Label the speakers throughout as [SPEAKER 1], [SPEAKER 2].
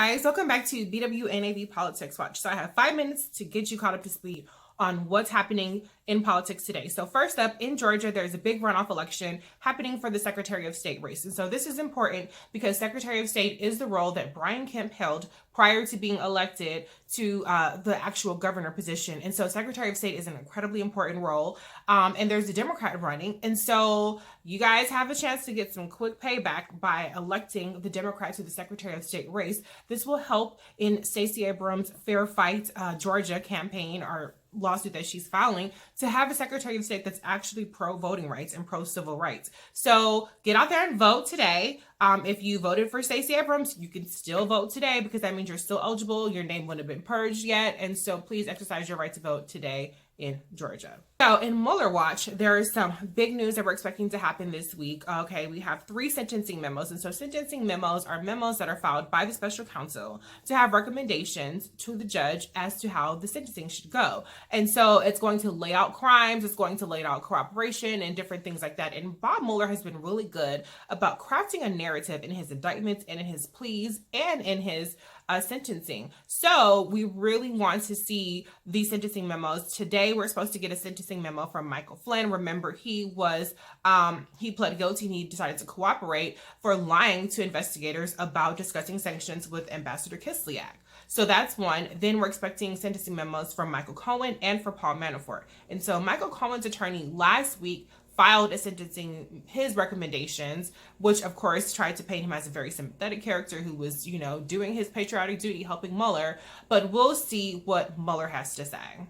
[SPEAKER 1] Guys, welcome back to BWNAV Politics Watch. So I have 5 minutes to get you caught up to speed on what's happening in politics today. So first up, in Georgia, there's a big runoff election happening for the Secretary of State race. And so this is important because Secretary of State is the role that Brian Kemp held prior to being elected to the actual governor position. And so Secretary of State is an incredibly important role. And there's a Democrat running. And so you guys have a chance to get some quick payback by electing the Democrat to the Secretary of State race. This will help in Stacey Abrams' Fair Fight Georgia campaign or lawsuit that she's filing to have a Secretary of State that's actually pro-voting rights and pro-civil rights. So get out there and vote today. If you voted for Stacey Abrams, you can still vote today because that means you're still eligible. Your name wouldn't have been purged yet. And so please exercise your right to vote today in Georgia. So in Mueller watch, there is some big news that we're expecting to happen this week. Okay, we have 3 sentencing memos. And so sentencing memos are memos that are filed by the special counsel to have recommendations to the judge as to how the sentencing should go. And so it's going to lay out crimes, it's going to lay out cooperation and different things like that. And Bob Mueller has been really good about crafting a narrative in his indictments and in his pleas and in his sentencing. So we really want to see these sentencing memos. Today, we're supposed to get a sentencing memo from Michael Flynn. Remember, he pled guilty and he decided to cooperate for lying to investigators about discussing sanctions with Ambassador Kislyak. So that's one. Then we're expecting sentencing memos from Michael Cohen and for Paul Manafort. And so Michael Cohen's attorney last week filed a sentencing, his recommendations, which of course tried to paint him as a very sympathetic character who was, doing his patriotic duty, helping Mueller, but we'll see what Mueller has to say.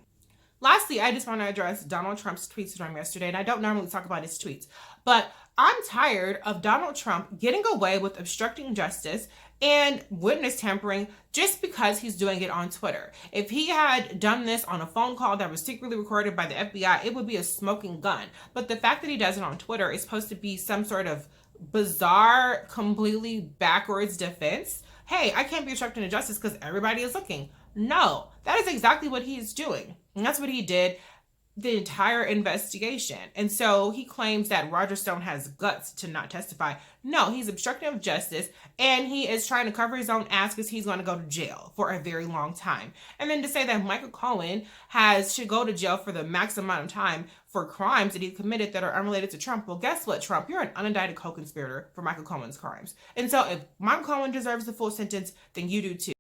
[SPEAKER 1] Lastly, I just want to address Donald Trump's tweets from yesterday, and I don't normally talk about his tweets, but I'm tired of Donald Trump getting away with obstructing justice and witness tampering just because he's doing it on Twitter. If he had done this on a phone call that was secretly recorded by the FBI, it would be a smoking gun. But the fact that he does it on Twitter is supposed to be some sort of bizarre, completely backwards defense. Hey, I can't be obstructing justice because everybody is looking. No, that is exactly what he is doing. And that's what he did the entire investigation. And so he claims that Roger Stone has guts to not testify. No, he's obstructing of justice and he is trying to cover his own ass because he's going to go to jail for a very long time. And then to say that Michael Cohen should go to jail for the max amount of time for crimes that he committed that are unrelated to Trump. Well, guess what, Trump? You're an unindicted co-conspirator for Michael Cohen's crimes. And so if Michael Cohen deserves the full sentence, then you do too.